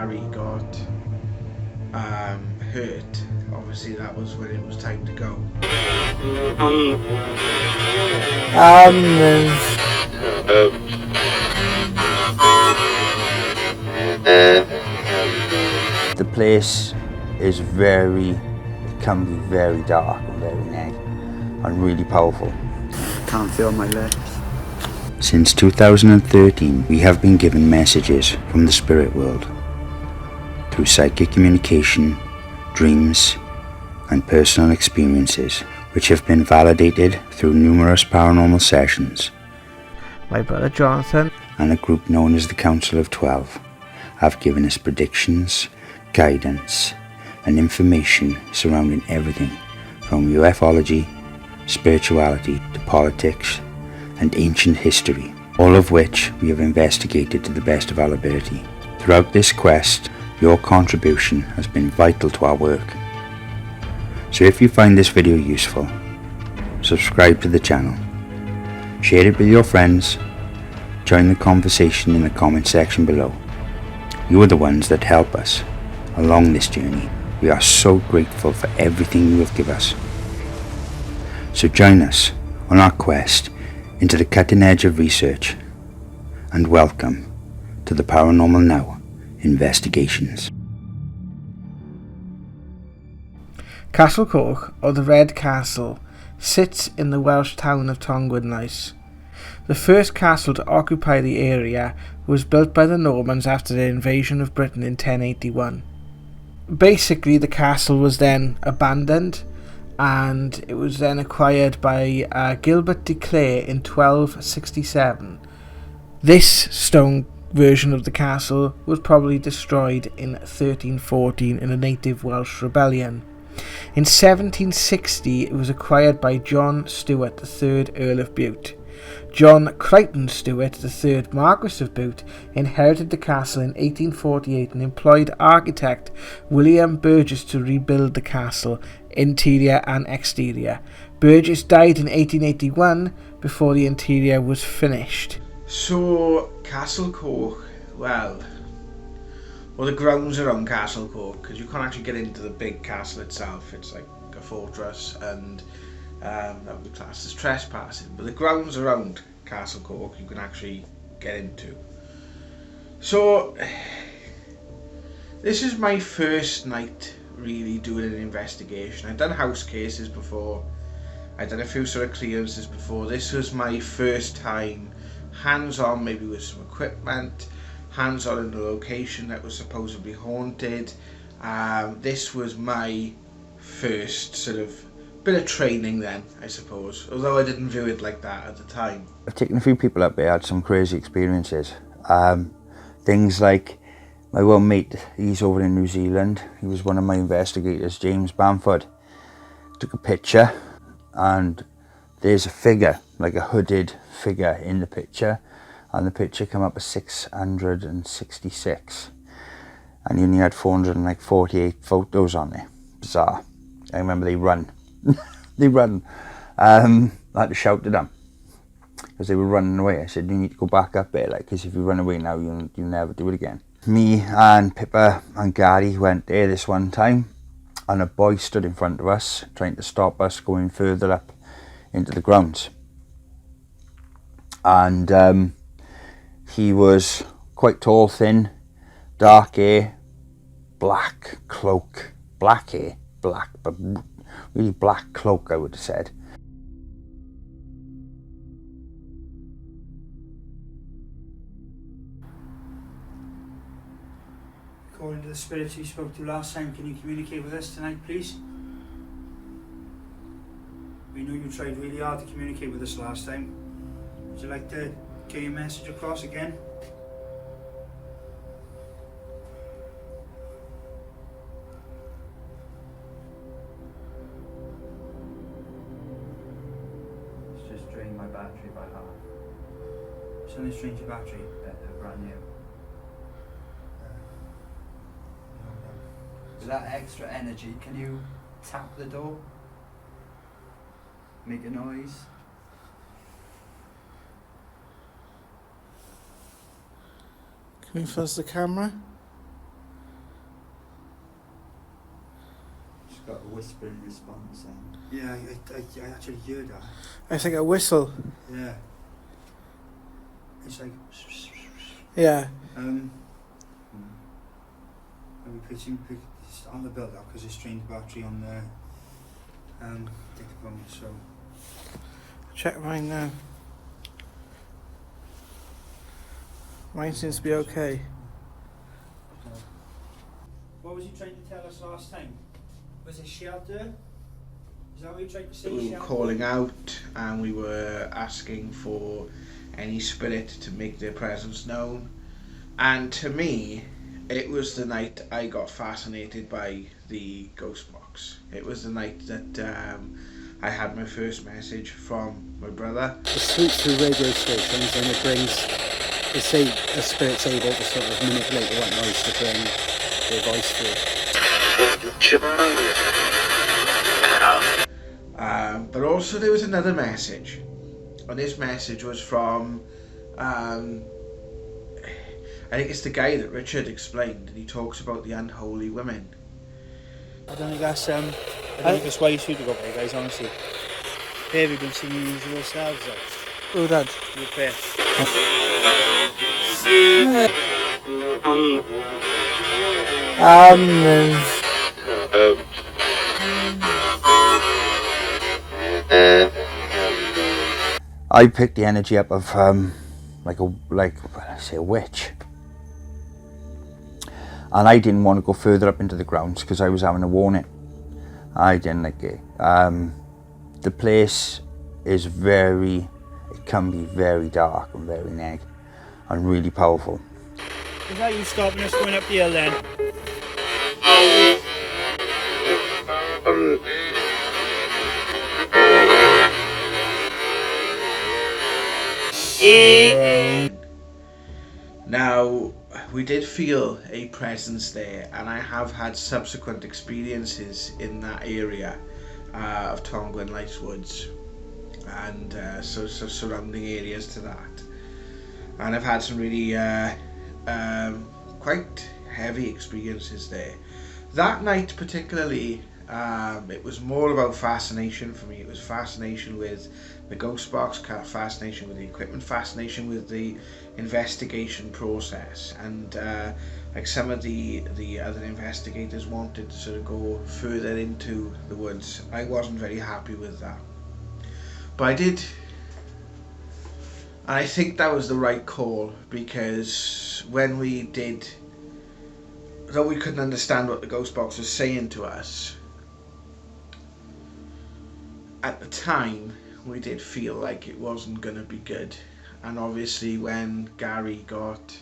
Harry got hurt, obviously that was when it was time to go. The place is it can be very dark and very neg and really powerful. Can't feel my legs. Since 2013, we have been given messages from the spirit world through psychic communication, dreams, and personal experiences, which have been validated through numerous paranormal sessions. My brother Jonathan and a group known as the Council of 12 have given us predictions, guidance, and information surrounding everything from ufology, spirituality to politics and ancient history, all of which we have investigated to the best of our ability. Throughout this quest, your contribution has been vital to our work. So if you find this video useful, subscribe to the channel, share it with your friends, join the conversation in the comment section below. You are the ones that help us along this journey. We are so grateful for everything you have given us. So join us on our quest into the cutting edge of research, and welcome to the Paranormal Now investigations. Castle Coch, or the Red Castle, sits in the Welsh town of Llangwynlais. The first castle to occupy the area was built by the Normans after their invasion of Britain in 1081. Basically, the castle was then abandoned, and it was then acquired by Gilbert de Clare in 1267. This stone version of the castle was probably destroyed in 1314 in a native Welsh rebellion. In 1760, it was acquired by John Stewart, the 3rd Earl of Bute. John Crichton Stewart, the 3rd Marquess of Bute, inherited the castle in 1848 and employed architect William Burgess to rebuild the castle, interior and exterior. Burgess died in 1881 before the interior was finished. So, Castle Coch, well, the grounds around Castle Coch, because you can't actually get into the big castle itself. It's like a fortress, and that would be classed as trespassing. But the grounds around Castle Coch you can actually get into. So, this is my first night really doing an investigation. I've done house cases before. I've done a few sort of clearances before. This was my first time hands-on, maybe with some equipment, hands-on in the location that was supposedly haunted. This was my first sort of bit of training then, I suppose, although I didn't view it like that at the time. I've taken a few people up there, had some crazy experiences. Things like my one mate, he's over in New Zealand. He was one of my investigators, James Bamford. Took a picture and there's a figure, like a hooded figure in the picture, and the picture came up as 666 and he only had 448 photos on there. Bizarre. I remember they run. I had to shout at them because they were running away. I said, you need to go back up there, like, because if you run away now, you'll never do it again. Me and Pippa and Gary went there this one time, and a boy stood in front of us trying to stop us going further up into the grounds. And he was quite tall, thin, dark hair, black cloak, black hair, black, but really black cloak, I would have said. According to the spirits you spoke to last time, can you communicate with us tonight, please? We know you tried really hard to communicate with us last time. Would you like to get your message across again? It's just drained my battery by half. Something's drained your battery. They're brand new. With that extra energy, can you tap the door? Make a noise? Can we fuzz the camera? got a whispering response then. Yeah, I actually heard that. It's like a whistle. Yeah. It's like... Yeah. And we pitching it's on the build up because it's drained the battery on the dictaphone, so... Check mine now. Mine seems to be okay. What was you trying to tell us last time? Was it shelter? Is that what you tried to say? We were calling out and we were asking for any spirit to make their presence known. And to me, it was the night I got fascinated by the ghost box. It was the night that I had my first message from my brother. It sweeps through radio stations and it brings, they say a spirit's able to sort of manipulate the white noise to bring their voice through. But also there was another message, and this message was from I think it's the guy that Richard explained, and he talks about the unholy women. I don't think that's I don't think that's why you should go by, guys, honestly. Have you been singing these yourselves though? Oh, Dad. You bet. I picked the energy up of like a witch, and I didn't want to go further up into the grounds because I was having a warning. I didn't like it. The place is it can be very dark and very neg and really powerful. Is that you stopping us going up the hill then? Now, we did feel a presence there, and I have had subsequent experiences in that area of Tongwyn Lights Woods and so surrounding areas to that. And I've had some really quite heavy experiences there. That night particularly, it was more about fascination for me. It was fascination with the ghost box, fascination with the equipment, fascination with the investigation process, and like some of the other investigators wanted to sort of go further into the woods. I wasn't very happy with that, but I did, and I think that was the right call, because when we did, though we couldn't understand what the ghost box was saying to us at the time, we did feel like it wasn't going to be good. And obviously when Gary got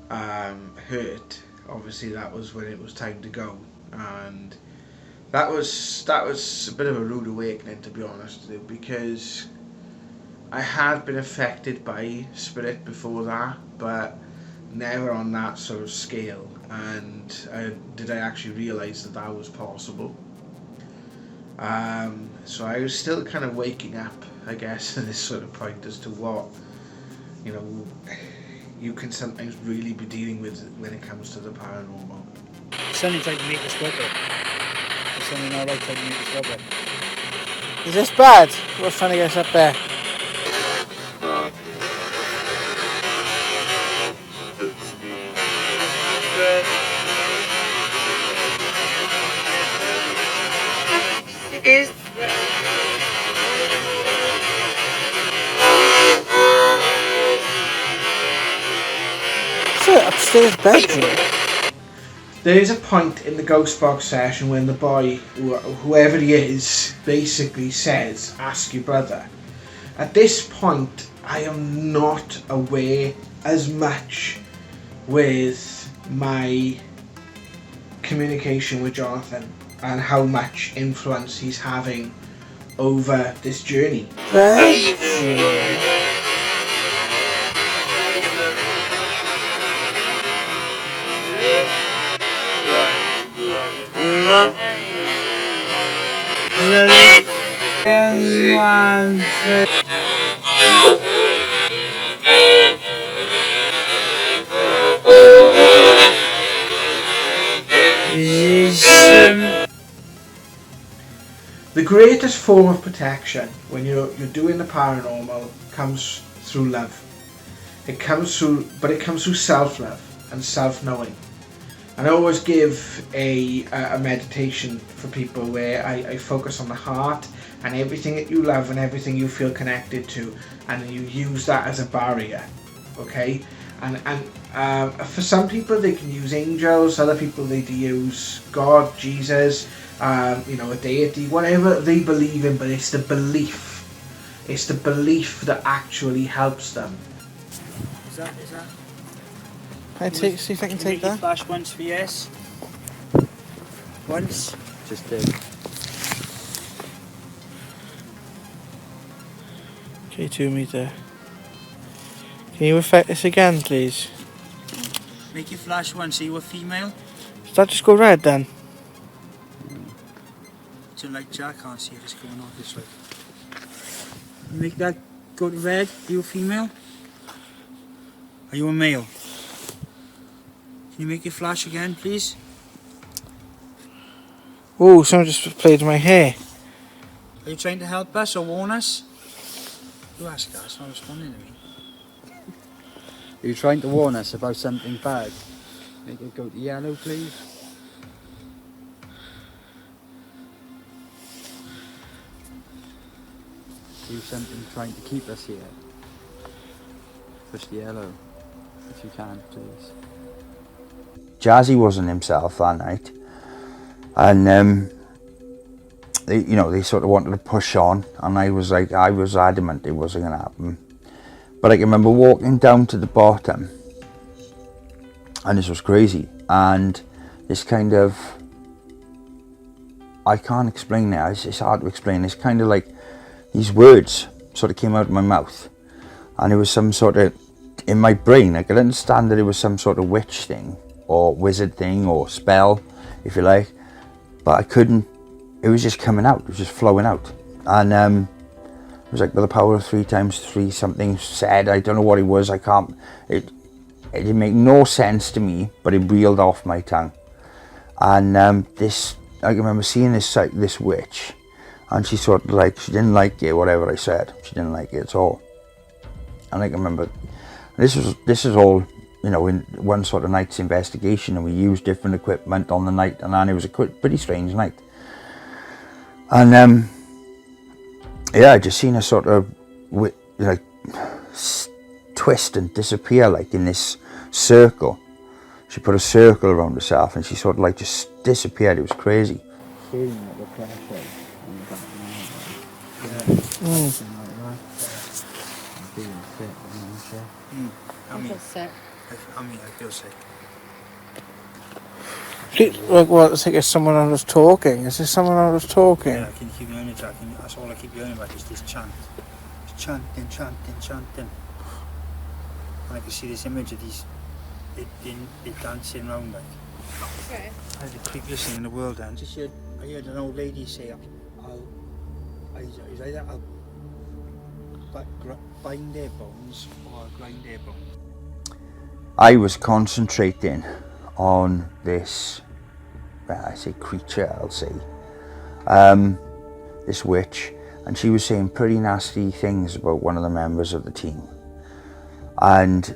hurt, obviously that was when it was time to go, and that was a bit of a rude awakening, to be honest, because I had been affected by spirit before that, but never on that sort of scale, and did I actually realise that that was possible. So I was still kind of waking up, I guess, at this sort of point as to what, you can sometimes really be dealing with when it comes to the paranormal. Something tried to make us go there. There's something alright trying to make us go there. Is this bad? What's trying to get us up there? It's an upstairs bedroom. There is a point in the ghost box session when the boy, whoever he is, basically says, "Ask your brother." At this point, I am not aware as much with my communication with Jonathan and how much influence he's having over this journey. The greatest form of protection when you're doing the paranormal comes through love. It comes through self-love and self-knowing. And I always give a meditation for people where I focus on the heart and everything that you love and everything you feel connected to, and you use that as a barrier, okay? And for some people they can use angels, other people they use God, Jesus, a deity, whatever they believe in, but it's the belief. It's the belief that actually helps them. Is that? See if I can take that. Flash once for yes. Once. Just did. Okay, 2 meter. Can you affect this again, please? Make your flash once. Are you a female? Does that just go red then? So like Jack can't see if it's going on this way. Make that go to red. Are you a female? Are you a male? Can you make your flash again, please? Oh, someone just played my hair. Are you trying to help us or warn us? You ask us, not responding to me. Are you trying to warn us about something bad? Make it go to yellow, please. Do something trying to keep us here. Push the yellow, if you can, please. Jazzy wasn't himself that night, and they sort of wanted to push on, and I was adamant it wasn't going to happen. But I can remember walking down to the bottom, and this was crazy, and this kind of, I can't explain it, it's hard to explain, it's kind of like these words sort of came out of my mouth, and it was some sort of, in my brain I could understand that it was some sort of witch thing, or wizard thing, or spell, if you like, but I couldn't, it was just coming out, it was just flowing out, and it was like with the power of 3 times 3 something said, I don't know what it was, it didn't make no sense to me, but it reeled off my tongue, and I can remember seeing this witch, and she sort of like, she didn't like it, whatever I said, she didn't like it at all, and I can remember, this is all, in one sort of night's investigation, and we used different equipment on the night, and it was a pretty strange night. And I just seen her sort of twist and disappear, like in this circle. She put a circle around herself, and she sort of like just disappeared. It was crazy. Feeling like the pressure on the back of my head. Yeah. Something like that. I'm feeling sick, I feel sick. I feel sick. It's like if someone was talking. Is this someone I was talking? Yeah, I can keep hearing it, Jack. That's all I keep hearing about is this chant. It's chanting. And I can see this image of these, they dancing around like. Okay. I had the creepiest thing in the world, and I heard an old lady say, I'll bind their bones or I'll grind their bones. I was concentrating on this, I say creature, I'll say, this witch, and she was saying pretty nasty things about one of the members of the team. And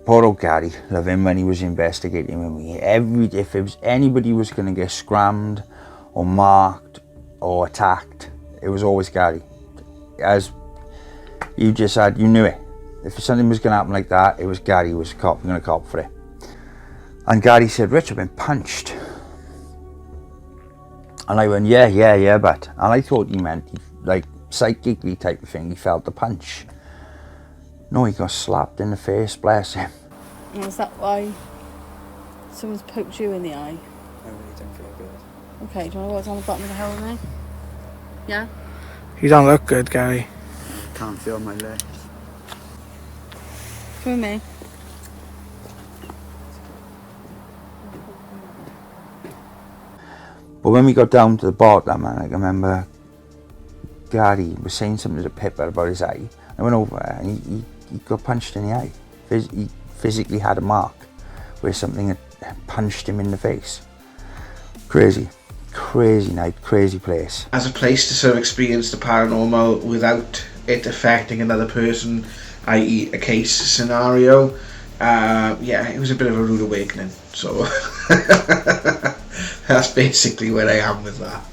poor old Gary, love him, when he was investigating with me, if it was anybody was going to get scrammed or marked or attacked, it was always Gary. As you just said, you knew it. If something was going to happen like that, it was Gary who was going to cop for it. And Gary said, Rich, I've been punched. And I went, yeah, but. And I thought he meant, like, psychically type of thing, he felt the punch. No, he got slapped in the face, bless him. And is that why someone's poked you in the eye? I really don't feel good. Okay, do you want to go what's on the bottom of the hill with me? Yeah? You don't look good, Gary. I can't feel my legs. Come with me. But when we got down to the bottom, and I can remember Gary was saying something to Pippa about his eye. I went over and he got punched in the eye. He physically had a mark where something had punched him in the face. Crazy. crazy night, crazy place. As a place to sort of experience the paranormal without it affecting another person, i.e. a case scenario, yeah, it was a bit of a rude awakening. So that's basically where I am with that.